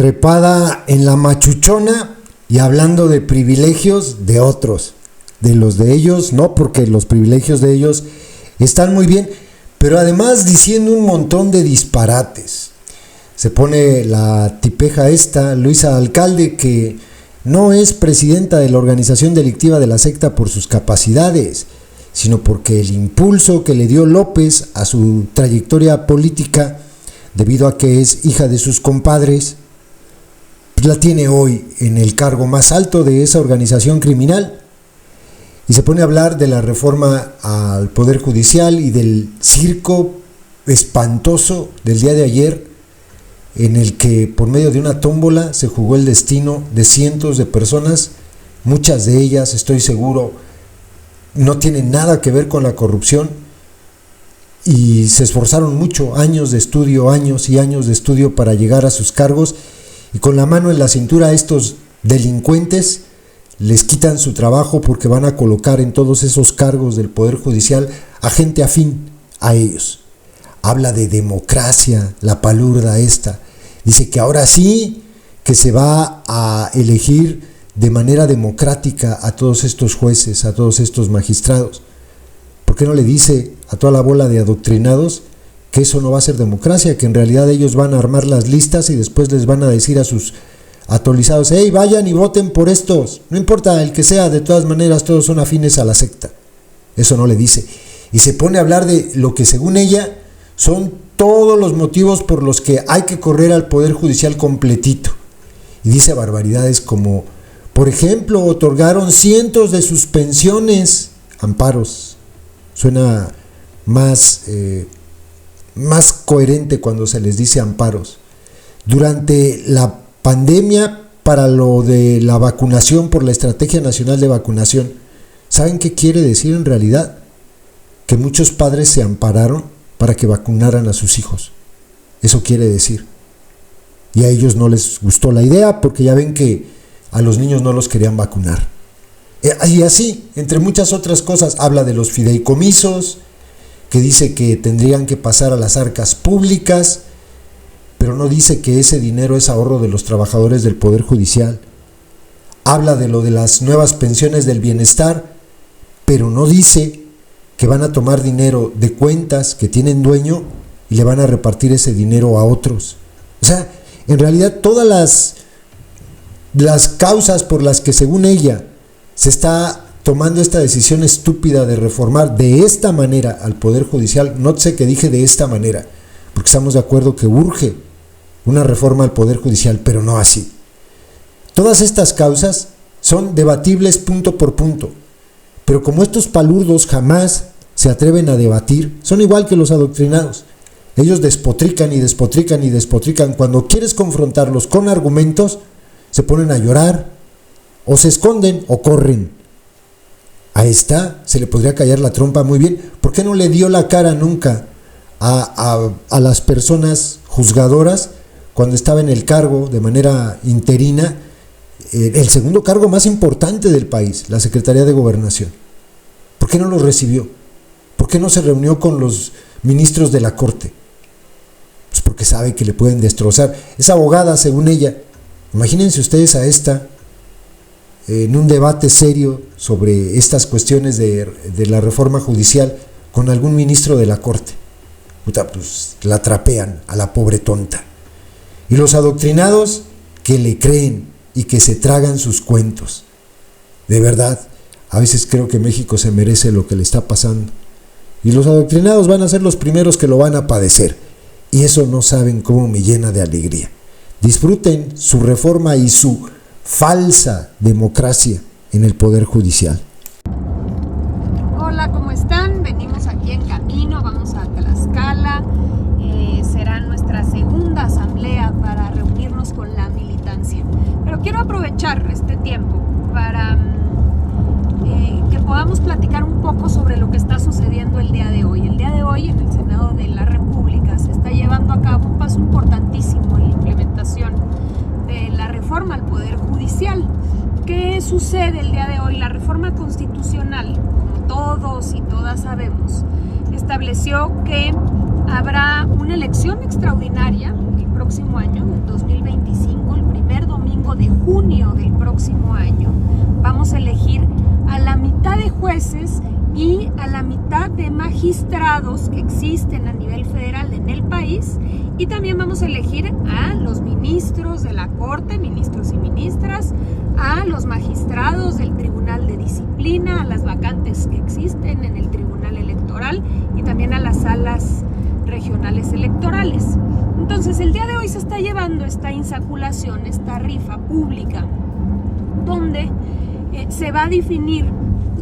trepada en la machuchona y hablando de privilegios de otros. De los de ellos, no, porque los privilegios de ellos están muy bien, pero además diciendo un montón de disparates. Se pone la tipeja esta, Luisa Alcalde, que no es presidenta de la organización delictiva de la secta por sus capacidades, sino porque el impulso que le dio López a su trayectoria política, debido a que es hija de sus compadres, la tiene hoy en el cargo más alto de esa organización criminal. Y se pone a hablar de la reforma al Poder Judicial y del circo espantoso del día de ayer, en el que por medio de una tómbola se jugó el destino de cientos de personas. Muchas de ellas, estoy seguro, no tienen nada que ver con la corrupción y se esforzaron mucho, años de estudio, años y años de estudio para llegar a sus cargos, y con la mano en la cintura a estos delincuentes les quitan su trabajo porque van a colocar en todos esos cargos del Poder Judicial a gente afín a ellos. Habla de democracia, la palurda esta. Dice que ahora sí que se va a elegir de manera democrática a todos estos jueces, a todos estos magistrados. ¿Por qué no le dice a toda la bola de adoctrinados que eso no va a ser democracia, que en realidad ellos van a armar las listas y después les van a decir a sus atolizados: hey, vayan y voten por estos, no importa el que sea, de todas maneras todos son afines a la secta? Eso no le dice, y se pone a hablar de lo que según ella son todos los motivos por los que hay que correr al Poder Judicial completito, y dice barbaridades como, por ejemplo, otorgaron cientos de suspensiones, amparos. Suena más coherente cuando se les dice amparos, durante la pandemia para lo de la vacunación por la Estrategia Nacional de Vacunación. ¿Saben qué quiere decir en realidad? Que muchos padres se ampararon para que vacunaran a sus hijos. Eso quiere decir. Y a ellos no les gustó la idea porque ya ven que a los niños no los querían vacunar. Y así, entre muchas otras cosas, habla de los fideicomisos, que dice que tendrían que pasar a las arcas públicas, pero no dice que ese dinero es ahorro de los trabajadores del Poder Judicial. Habla de lo de las nuevas pensiones del bienestar, pero no dice que van a tomar dinero de cuentas que tienen dueño y le van a repartir ese dinero a otros. O sea, en realidad todas las causas por las que según ella se está tomando esta decisión estúpida de reformar de esta manera al Poder Judicial, no sé qué dije de esta manera, porque estamos de acuerdo que urge una reforma al Poder Judicial, pero no así. Todas estas causas son debatibles punto por punto, pero como estos palurdos jamás se atreven a debatir, son igual que los adoctrinados. Ellos despotrican y despotrican y despotrican. Cuando quieres confrontarlos con argumentos, se ponen a llorar, o se esconden o corren. A esta se le podría callar la trompa muy bien. ¿Por qué no le dio la cara nunca a las personas juzgadoras cuando estaba en el cargo de manera interina, el segundo cargo más importante del país, la Secretaría de Gobernación? ¿Por qué no los recibió? ¿Por qué no se reunió con los ministros de la Corte? Pues porque sabe que le pueden destrozar. Es abogada, según ella. Imagínense ustedes a esta en un debate serio sobre estas cuestiones de la reforma judicial con algún ministro de la Corte. Puta, pues la trapean a la pobre tonta. Y los adoctrinados que le creen y que se tragan sus cuentos. De verdad, a veces creo que México se merece lo que le está pasando. Y los adoctrinados van a ser los primeros que lo van a padecer. Y eso no saben cómo me llena de alegría. Disfruten su reforma y su falsa democracia en el Poder Judicial. Hola, ¿cómo están? Venimos aquí en camino, vamos a Tlaxcala. Será nuestra segunda asamblea para reunirnos con la militancia. Pero quiero aprovechar este tiempo para que podamos platicar un poco sobre lo que está sucediendo el día de hoy. El día de hoy en el Senado de la República se está llevando a cabo un paso importantísimo en la implementación de la reforma al Poder Judicial. ¿Qué sucede el día de hoy? La reforma constitucional, como todos y todas sabemos, estableció que habrá una elección extraordinaria el próximo año, en 2025, el 25 de junio del próximo año, vamos a elegir a la mitad de jueces y a la mitad de magistrados que existen a nivel federal en el país, y también vamos a elegir a los ministros de la Corte, ministros y ministras, a los magistrados del Tribunal de Disciplina, a las vacantes que existen en el Tribunal Electoral y también a las salas regionales electorales. Entonces, el día de hoy se está llevando esta insaculación, esta rifa pública, donde se va a definir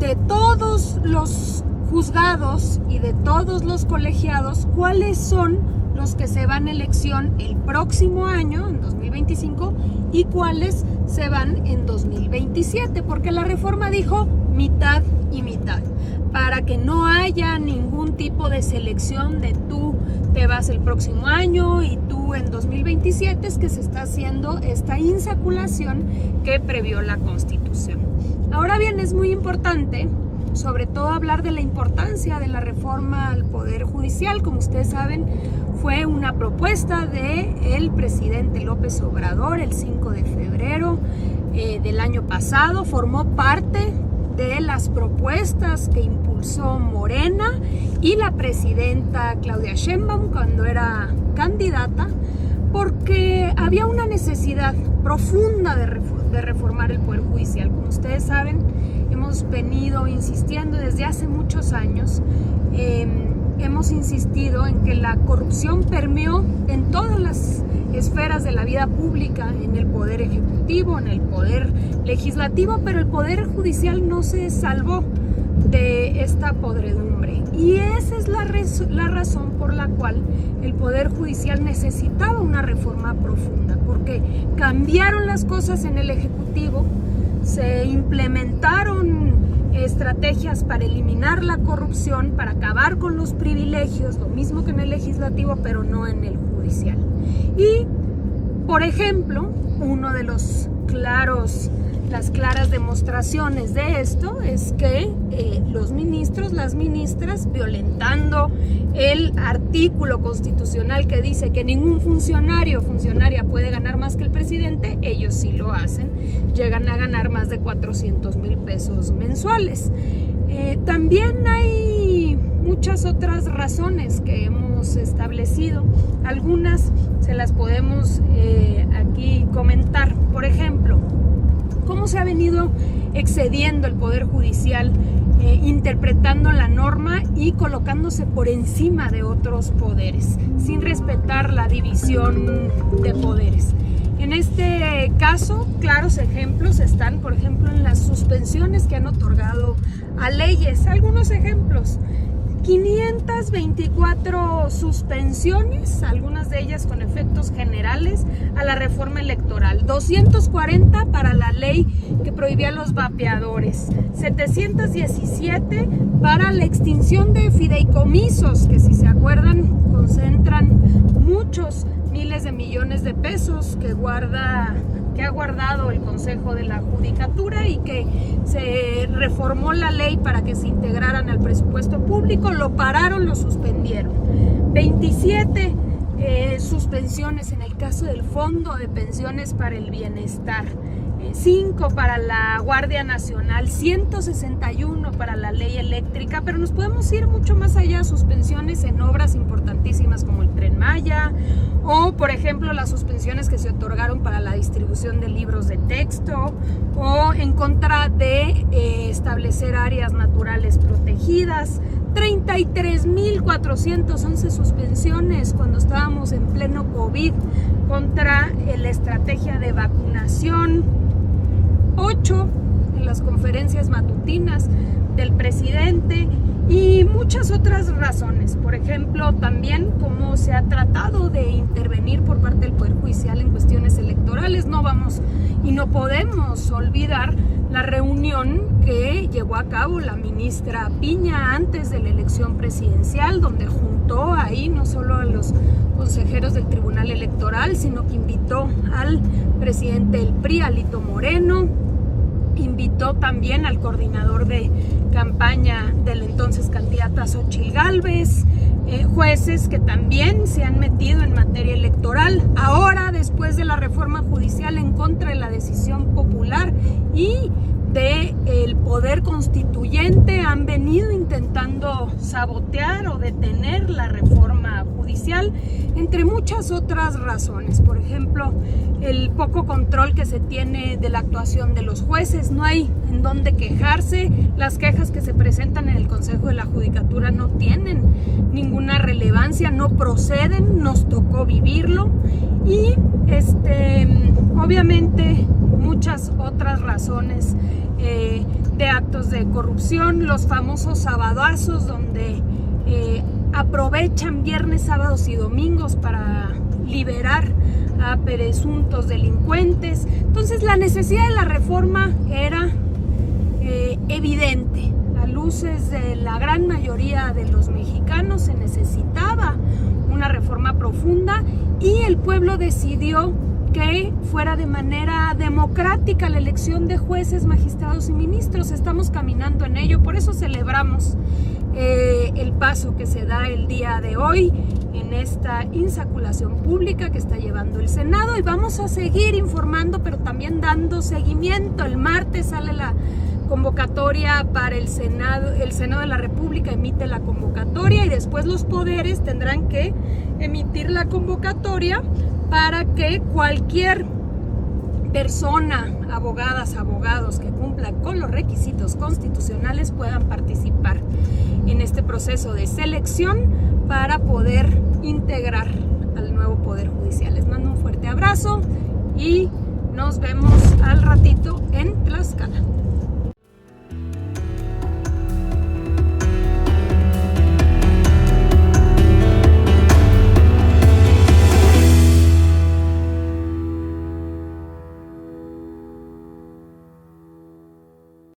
de todos los juzgados y de todos los colegiados cuáles son los que se van a elección el próximo año, en 2025, y cuáles se van en 2027, porque la reforma dijo mitad y mitad, para que no haya ningún tipo de selección de tú te vas el próximo año y tú en 2027, es que se está haciendo esta insaculación que previó la Constitución. Ahora bien, es muy importante, sobre todo, hablar de la importancia de la reforma al Poder Judicial. Como ustedes saben, fue una propuesta del presidente López Obrador el 5 de febrero del año pasado. Formó parte de las propuestas que impulsó Morena y la presidenta Claudia Sheinbaum cuando era candidata, porque había una necesidad profunda de reformar el Poder Judicial. Como ustedes saben, hemos venido insistiendo desde hace muchos años, hemos insistido en que la corrupción permeó en todas las esferas de la vida pública, en el Poder Ejecutivo, en el Poder Legislativo, pero el Poder Judicial no se salvó de esta podredumbre. Y esa es la razón por la cual el Poder Judicial necesitaba una reforma profunda, porque cambiaron las cosas en el Ejecutivo, se implementaron estrategias para eliminar la corrupción, para acabar con los privilegios, lo mismo que en el Legislativo, pero no en el Judicial. Y, por ejemplo, uno de las claras demostraciones de esto es que los ministros, las ministras, violentando el artículo constitucional que dice que ningún funcionario o funcionaria puede ganar más que el presidente, ellos sí lo hacen, llegan a ganar más de 400,000 pesos mensuales. También hay muchas otras razones que hemos establecido, algunas se las podemos aquí comentar. Por ejemplo, cómo se ha venido excediendo el Poder Judicial, interpretando la norma y colocándose por encima de otros poderes, sin respetar la división de poderes. En este caso, claros ejemplos están, por ejemplo, en las suspensiones que han otorgado a leyes. Algunos ejemplos: 524 suspensiones, algunas de ellas con efectos generales, a la reforma electoral, 240 para la ley que prohibía a los vapeadores, 717 para la extinción de fideicomisos, que, si se acuerdan, concentran muchos miles de millones de pesos que ha guardado el Consejo de la Judicatura, y que se reformó la ley para que se integraran al presupuesto público. Lo pararon, lo suspendieron. 27 suspensiones en el caso del Fondo de Pensiones para el Bienestar, 5 para la Guardia Nacional, 161 para la ley eléctrica, pero nos podemos ir mucho más allá: suspensiones en obras importantísimas como el Tren Maya, o por ejemplo las suspensiones que se otorgaron para la distribución de libros de texto, o en contra de establecer áreas naturales protegidas. 33,411 suspensiones cuando estábamos en pleno COVID contra la estrategia de vacunación, 8 en las conferencias matutinas del presidente, y muchas otras razones. Por ejemplo, también cómo se ha tratado de intervenir por parte del Poder Judicial en cuestiones electorales. No vamos y no podemos olvidar la reunión que llevó a cabo la ministra Piña antes de la elección presidencial, donde juntó ahí no solo a los consejeros del Tribunal Electoral, sino que invitó al presidente del PRI, Alito Moreno, invitó también al coordinador de campaña del entonces candidata Xochitl Gálvez, jueces que también se han metido en materia electoral. Ahora, después de la reforma judicial en contra de la decisión popular y del poder constituyente, han venido intentando sabotear o detener la reforma judicial, entre muchas otras razones. Por ejemplo, el poco control que se tiene de la actuación de los jueces. No hay en dónde quejarse. Las quejas que se presentan en el Consejo de la Judicatura no tienen ninguna relevancia, no proceden, nos tocó vivirlo. Y obviamente muchas otras razones de actos de corrupción, los famosos sabadazos donde aprovechan viernes, sábados y domingos para liberar a presuntos delincuentes. Entonces la necesidad de la reforma era evidente. A luces de la gran mayoría de los mexicanos se necesitaba una reforma profunda y el pueblo decidió que fuera de manera democrática la elección de jueces, magistrados y ministros. Estamos caminando en ello, por eso celebramos el paso que se da el día de hoy en esta insaculación pública que está llevando el Senado, y vamos a seguir informando, pero también dando seguimiento. El martes sale la convocatoria para el Senado de la República emite la convocatoria y después los poderes tendrán que emitir la convocatoria para que cualquier persona, abogadas, abogados que cumplan con los requisitos constitucionales puedan participar en este proceso de selección para poder integrar al nuevo Poder Judicial. Les mando un fuerte abrazo y nos vemos al ratito en Tlaxcala.